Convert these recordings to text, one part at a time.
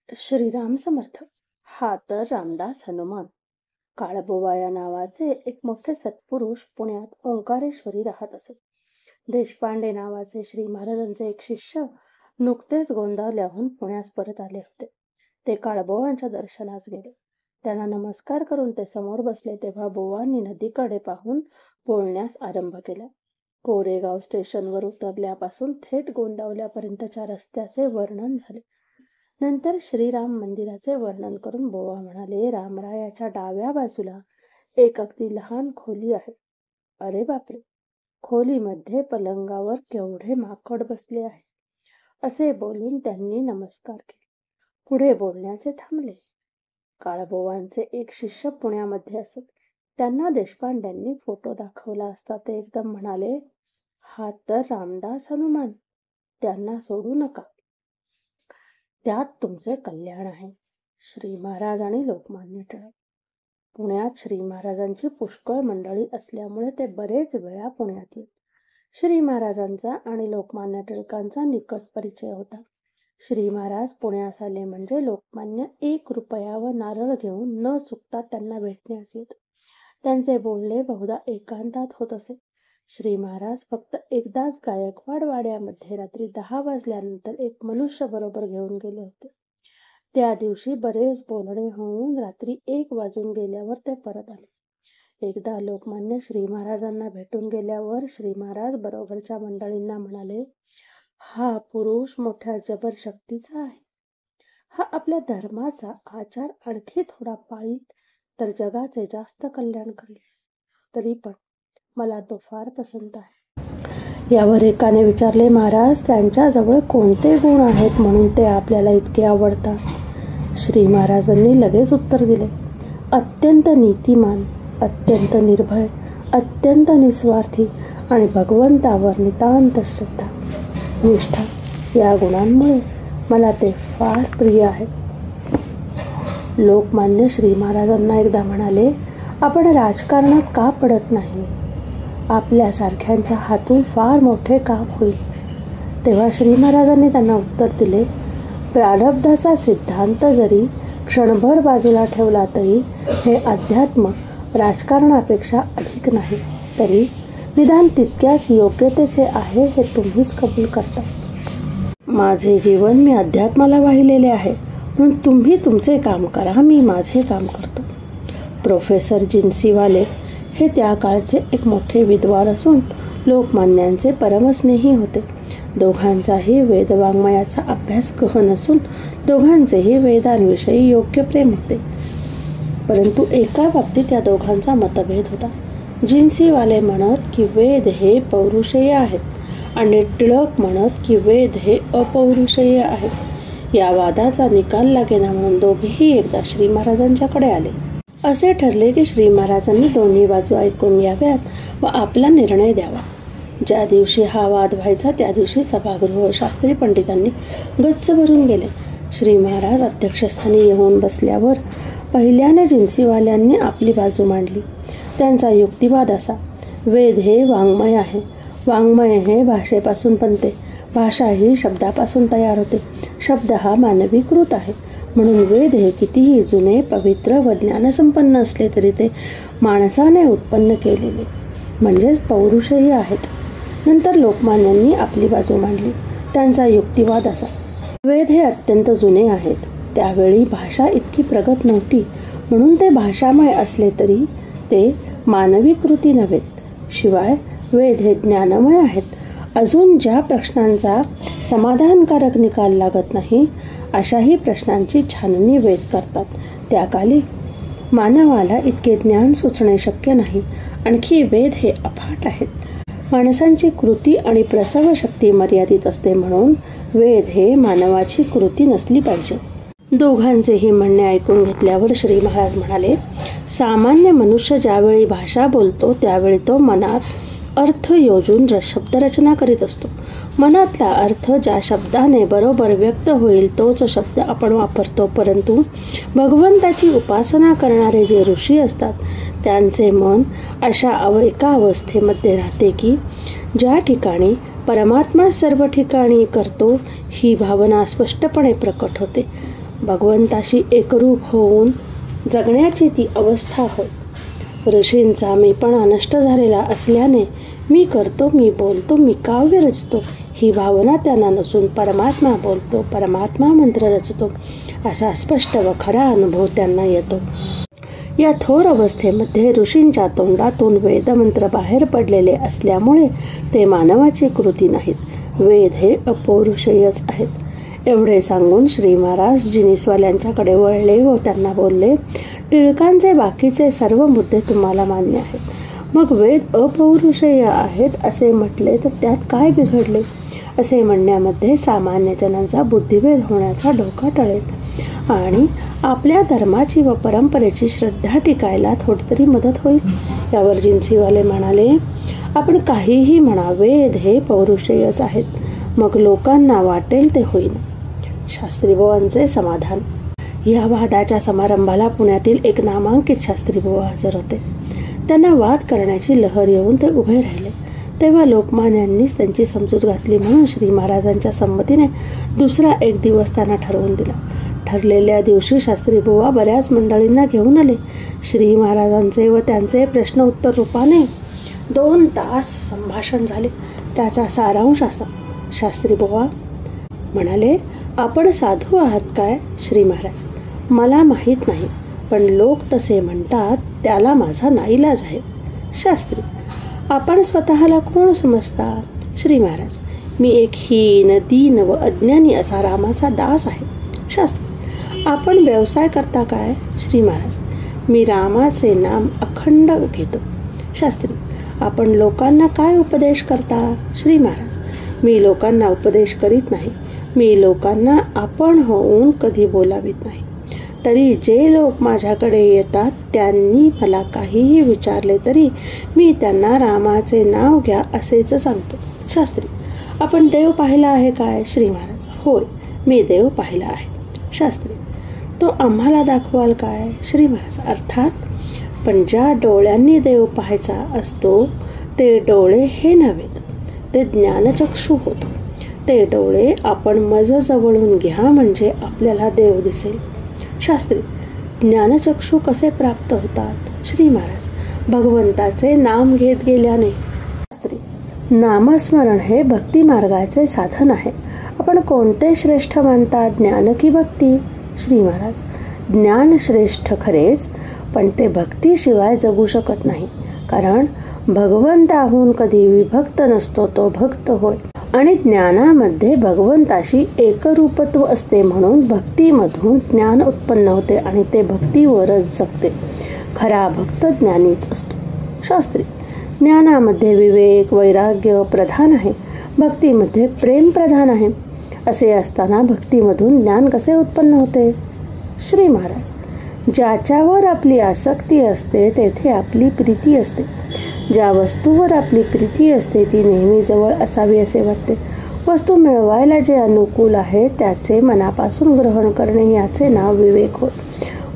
श्रीराम समर्थ. हा तर रामदास हनुमान. काळबोवा या नावाचे एक मोठे सत्पुरुष पुण्यात ओंकारेश्वरी राहत असत. देशपांडे नावाचे श्री महाराजांचे एक शिष्य नुकतेच गोंदावल्याहून पुण्यास परत आले होते. ते काळबोवांच्या दर्शनास गेले. त्यांना नमस्कार करून ते समोर बसले तेव्हा बोवांनी नदीकडे पाहून बोलण्यास आरंभ केला. कोरेगाव स्टेशनवर उतरल्यापासून थेट गोंदावल्यापर्यंतच्या रस्त्याचे वर्णन झाले. नंतर श्रीराम मंदिराचे वर्णन करून बोवा म्हणाले, रामरायाच्या डाव्या बाजूला एक अगदी लहान खोली आहे. अरे बापरे, खोलीमध्ये पलंगावर केवढे माकड बसले आहे. असे बोलून त्यांनी नमस्कार केले. पुढे बोलण्याचे थांबले. काळबोवांचे एक शिष्य पुण्यामध्ये असत. त्यांना देशपांड्यांनी फोटो दाखवला असता ते एकदम म्हणाले, हा तर रामदास हनुमान. त्यांना सोडू नका, त्यात तुमचे कल्याण आहे. श्री महाराज आणि लोकमान्य टिळक. पुण्यात श्री महाराजांची पुष्कळ मंडळी असल्यामुळे ते बरेच वेळा पुण्यात येत. श्री महाराजांचा आणि लोकमान्य टिळकांचा निकट परिचय होता. श्री महाराज पुण्यास आले म्हणजे लोकमान्य 1 रुपया व नारळ घेऊन न चुकता त्यांना भेटण्यास येत. त्यांचे बोलणे बहुधा एकांतात होत असे. श्री महाराज फक्त एकदाच गायकवाड वाड्यामध्ये रात्री 10 वाजल्यानंतर एक मनुष्य बरोबर घेऊन गेले होते. त्या दिवशी बरेच बोलणे होऊन रात्री 1 वाजून गेल्यावर ते परत आले. एकदा लोकमान्य श्री महाराजांना भेटून गेल्यावर श्री महाराज बरोबरच्या मंडळींना म्हणाले, हा पुरुष मोठ्या जबर शक्तीचा आहे. हा आपल्या धर्माचा आचार आणखी थोडा पाळील तर जगाचे जास्त कल्याण करेल. तरी पण मला तो फार पसंत आहे. यावर एकाने विचारले, महाराज त्यांच्याजवळ कोणते गुण आहेत म्हणून ते आपल्याला इतके आवडतात? श्री महाराजांनी लगेच उत्तर दिले, अत्यंत नीतिमान, अत्यंत निर्भय, अत्यंत निस्वार्थी आणि भगवंतावर नितांत श्रद्धा, निष्ठा या गुणांमुळे मला ते फार प्रिय आहेत. लोकमान्य श्री महाराजांना एकदा म्हणाले, आपण राजकारणात का पडत नाही? आपल्यासारख्यांच्या हातून फार मोठे काम होईल. तेव्हा श्री महाराजांनी त्यांना उत्तर दिले, प्रारब्धाचा सिद्धांत जरी क्षणभर बाजूला ठेवला तरी हे अध्यात्म राजकारणापेक्षा अधिक नाही. तरी निदान तितक्याच योग्यतेचे आहे हे तुम्हीच कबूल करता. माझे जीवन मी अध्यात्माला वाहिलेले आहे, म्हणून तुम्ही तुमचे काम करा, मी माझे काम करतो. प्रोफेसर जिन्सीवाले हे त्या काळचे एक मोठे विद्वान असून लोकमान्यांचे परमस्नेही होते. दोघांचाही वेदवाङ्मयाचा अभ्यास गहन असून दोघांचेही वेदांविषयी योग्य प्रेम होते. परंतु एका बाबतीत या दोघांचा मतभेद होता. जिन्सीवाले म्हणत की वेद हे पौरुषेय आहेत आणि टिळक म्हणत की वेद हे अपौरुषेय आहेत. या वादाचा निकाल लागेना म्हणून दोघेही एकदा श्री महाराजांच्याकडे आले. असे ठरले की श्री महाराजांनी दोन्ही बाजू ऐकून घ्याव्यात व आपला निर्णय द्यावा. ज्या दिवशी हा वाद व्हायचा त्या दिवशी सभागृह शास्त्री पंडितांनी गच्च भरून गेले. श्री महाराज अध्यक्षस्थानी येऊन बसल्यावर पहिल्याने जिन्सीवाल्यांनी आपली बाजू मांडली. त्यांचा युक्तिवाद असा, वेद हे वाङ्मय आहे, वाङ्मय हे भाषेपासून बनते, भाषा ही शब्दापासून तयार होते, शब्द हा मानवी कृत आहे, म्हणून वेद हे कितीही जुने, पवित्र व ज्ञानसंपन्न असले तरी ते माणसाने उत्पन्न केलेले म्हणजेच पौरुषेय आहेत. नंतर लोकमान्यांनी आपली बाजू मांडली. त्यांचा युक्तिवाद असा, वेद हे अत्यंत जुने आहेत, त्यावेळी भाषा इतकी प्रगत नव्हती, म्हणून ते भाषामय असले तरी ते मानवी कृती नव्हेत. शिवाय वेद हे ज्ञानमय आहेत. अजून ज्या प्रश्नांचा समाधानकारक निकाल लागत नाही अशाही प्रश्नांची छाननी वेद करतात. त्या काली मानवाला इतके ज्ञान सुचणे शक्य नाही. आणखी वेद हे अफाट आहेत. माणसांची कृती आणि प्रसव शक्ती मर्यादित असते, म्हणून वेद हे मानवाची कृती नसली पाहिजे. दोघांचेही म्हणणे ऐकून घेतल्यावर श्री महाराज म्हणाले, सामान्य मनुष्य ज्यावेळी भाषा बोलतो त्यावेळी तो मनात अर्थ योजून शब्दरचना करीत असतो. मनातला अर्थ ज्या शब्दाने बरोबर व्यक्त होईल तोच शब्द आपण वापरतो. परंतु भगवंताची उपासना करणारे जे ऋषी असतात त्यांचे मन अशा एका अवस्थेमध्ये राहते की ज्या ठिकाणी परमात्मा सर्व ठिकाणी करतो ही भावना स्पष्टपणे प्रकट होते. भगवंताशी एकरूप होऊन जगण्याची ती अवस्था होय. ऋषींचा मीपणा नष्ट झालेला असल्याने मी करतो, मी बोलतो, मी काव्य रचतो ही भावना त्यांना नसून परमात्मा बोलतो, परमात्मा मंत्र रचतो असा स्पष्ट व खरा अनुभव त्यांना येतो. या थोर अवस्थेमध्ये ऋषींच्या तोंडातून वेदमंत्र बाहेर पडलेले असल्यामुळे ते मानवाची कृती नाहीत, वेद हे अपौरुषेयच आहेत. एवढे सांगून श्री महाराज जिनिसवाल्यांच्याकडे वळले व त्यांना बोलले, टिळकांचे बाकीचे सर्व मुद्दे तुम्हाला मान्य आहेत. मग वेद अपौरुषेय आहेत असे म्हटले तर त्यात काय बिघडले? असे म्हणण्यामध्ये सामान्य जनांचा बुद्धिभेद होण्याचा धोका टळेल आणि आपल्या धर्माची व परंपरेची श्रद्धा टिकायला थोडीतरी मदत होईल. यावर जिन्सीवाले म्हणाले, आपण काहीही म्हणा, वेद हे पौरुषेयच आहेत, मग लोकांना वाटेल ते होईल. शास्त्रीबुवांचे समाधान. या वादाच्या समारंभाला पुण्यातील एक नामांकित शास्त्रीबुवा हजर होते. त्यांना वाद करण्याची लहर येऊन ते उभे राहिले. तेव्हा लोकमान्यांनीच त्यांची समजूत घातली म्हणून श्री महाराजांच्या संमतीने दुसरा एक दिवस त्यांना ठरवून दिला. ठरलेल्या दिवशी शास्त्रीबुवा बऱ्याच मंडळींना घेऊन आले. श्री महाराजांचे व त्यांचे प्रश्न उत्तर रूपाने 2 तास संभाषण झाले. त्याचा सारांश असा. शास्त्रीबुवा म्हणाले, आपण साधू आहात काय? श्री महाराज, मला माहीत नाही, पण लोक तसे म्हणतात, त्याला माझा नाईलाज आहे. शास्त्री, आपण स्वतःला कोण समजता? श्री महाराज, मी एक हीन, दीन व अज्ञानी असा रामाचा दास आहे. शास्त्री, आपण व्यवसाय करता काय? श्री महाराज, मी रामाचे नाम अखंड घेतो. शास्त्री, आपण लोकांना काय उपदेश करता? श्री महाराज, मी लोकांना उपदेश करीत नाही, मी लोकांना आपण होऊन कधी बोलावित नाही. तरी जे लोक माझ्याकडे येतात त्यांनी मला काहीही विचारले तरी मी त्यांना रामाचे नाव घ्या असेच सांगतो. शास्त्री, आपण देव पाहिला आहे काय? श्री महाराज, होय, मी देव पाहिला आहे. शास्त्री, तो आम्हाला दाखवाल काय? श्री महाराज, अर्थात, पण ज्या डोळ्यांनी देव पाहायचा असतो ते डोळे हे नव्हेत, ते ज्ञानचक्षु होतो. ते डोळे आपण मजजवळून घ्या म्हणजे आपल्याला देव दिसेल. शास्त्री, ज्ञानचक्षु कसे प्राप्त होतात? श्री महाराज, भगवंताचे नाम घेत गेल्याने. शास्त्री, नामस्मरण हे भक्ती मार्गाचे साधन आहे. आपण कोणते श्रेष्ठ मानता, ज्ञान की भक्ती? श्री महाराज, ज्ञान श्रेष्ठ खरेच, पण ते भक्तीशिवाय जगू शकत नाही. कारण भगवंताहून कधी विभक्त नसतो, तो भक्त होय. आणि ज्ञानामध्ये भगवंताशी एकरूपत्व असते म्हणून भक्तीमधून ज्ञान उत्पन्न होते आणि ते भक्तीवरच जगते. खरा भक्त ज्ञानीच असतो. शास्त्री, ज्ञानामध्ये विवेक, वैराग्य प्रधान आहे, भक्तीमध्ये प्रेम प्रधान आहे. असे असताना भक्तीमधून ज्ञान कसे उत्पन्न होते? श्री महाराज, ज्याच्यावर आपली आसक्ती असते तेथे आपली प्रीती असते. ज्या वस्तूवर आपली प्रीती असते ती नेहमी जवळ असावी असे वाटते. वस्तू मिळवायला जे अनुकूल आहे त्याचे मनापासून ग्रहण करणे याचे नाव विवेक होय.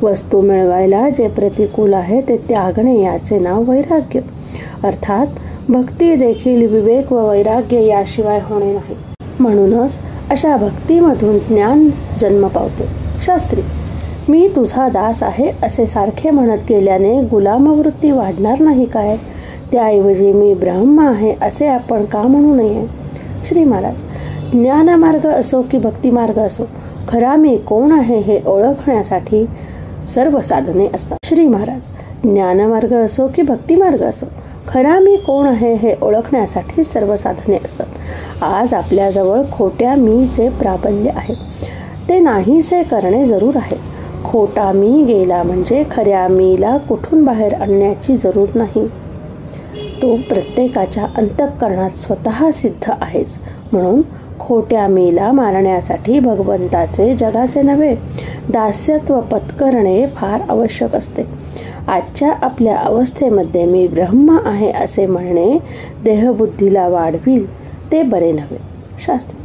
वस्तू मिळवायला जे प्रतिकूल आहे ते त्यागणे याचे नाव वैराग्य. अर्थात भक्ती देखील विवेक व वैराग्य याशिवाय होणे नाही. म्हणूनच अशा भक्तीमधून ज्ञान जन्म पावते. शास्त्री, मी तुझा दास आहे असे सारखे म्हणत गेल्याने गुलामवृत्ती वाढणार नाही काय? त्याऐवजी मी ब्रह्म आहे असे आपण का म्हणू नये? श्री महाराज, ज्ञानमार्ग असो की भक्तिमार्ग असो, खरा मी कोण आहे हे ओळखण्यासाठी सर्व साधने असतात. श्री महाराज, ज्ञानमार्ग असो की भक्तिमार्ग असो, खरा मी कोण आहे हे ओळखण्यासाठी सर्व साधने असतात. आज आपल्याजवळ खोट्या मीचे प्राबल्य आहे, ते नाहीसे करणे जरूर आहे. खोटा मी गेला म्हणजे खऱ्या मीला कुठून बाहेर आणण्याची जरूर नाही. तो प्रत्येकाच्या अंतःकरणात स्वतः सिद्ध आहेच. म्हणून खोट्या मीला मारण्यासाठी भगवंताचे, जगाचे नव्हे, दास्यत्व पत्करणे फार आवश्यक असते. आजच्या आपल्या अवस्थेमध्ये मी ब्रह्म आहे असे म्हणणे देहबुद्धीला वाढविल, ते बरे नव्हे. शास्त्री,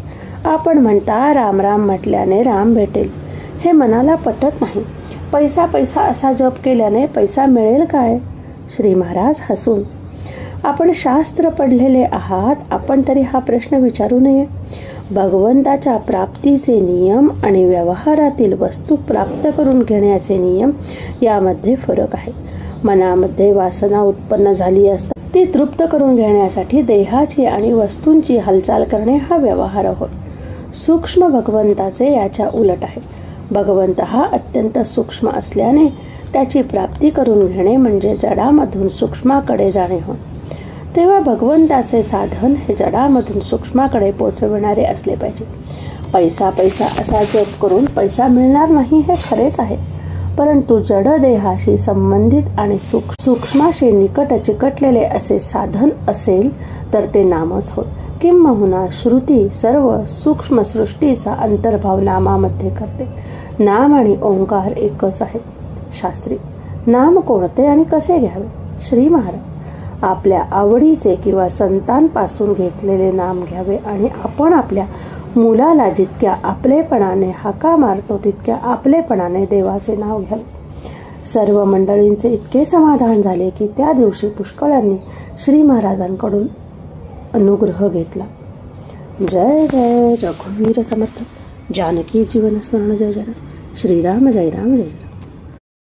आपण म्हणता राम राम म्हटल्याने राम भेटेल, हे मनाला पटत नाही. पैसा पैसा असा जप केल्याने पैसा मिळेल काय? श्री महाराज हसून, आपण शास्त्र पढलेले आहात, आपण तरी हा प्रश्न विचारू नये. भगवंताच्या प्राप्तीचे नियम आणि व्यवहारातील वस्तू प्राप्त करून घेण्याचे नियम यामध्ये फरक आहे. मनामध्ये वासना उत्पन्न झाली असता ती तृप्त करून घेण्यासाठी देहाची आणि वस्तूंची हालचाल करणे हा व्यवहार होय. सूक्ष्म भगवंताचे याच्या उलट आहे. भगवंत हा अत्यंत सूक्ष्म असल्याने त्याची प्राप्ती करून घेणे म्हणजे जडामधून सूक्ष्माकडे जाणे होय. तेव्हा भगवंताचे साधन हे जडामधून सूक्ष्माकडे पोचविणारे असले पाहिजे. पैसा पैसा असा जप करून पैसा मिळणार नाही हे खरेच आहे, परंतु जड देहाशी संबंधित आणि सूक्ष्माशी निकट चिकटलेले असे साधन असेल तर ते नामच होय. किंबहुना श्रुती सर्व सूक्ष्म सृष्टीचा अंतर्भाव नामामध्ये करते. नाम आणि ओंकार एकच आहेत. शास्त्री नाम कोणते आणि कसे घ्यावे? श्री महाराज आपल्या आवडीचे किंवा संतांपासून घेतलेले नाम घ्यावे आणि आपण आपल्या मुलाला जितक्या आपलेपणाने हाका मारतो तितक्या आपलेपणाने देवाचे नाव घ्यावे. सर्व मंडळींचे इतके समाधान झाले की त्या दिवशी पुष्कळांनी श्री महाराजांकडून अनुग्रह घेतला. जय जय रघुवीर समर्थ. जानकी जीवन स्मरण. जय जय श्रीराम. जय राम. जय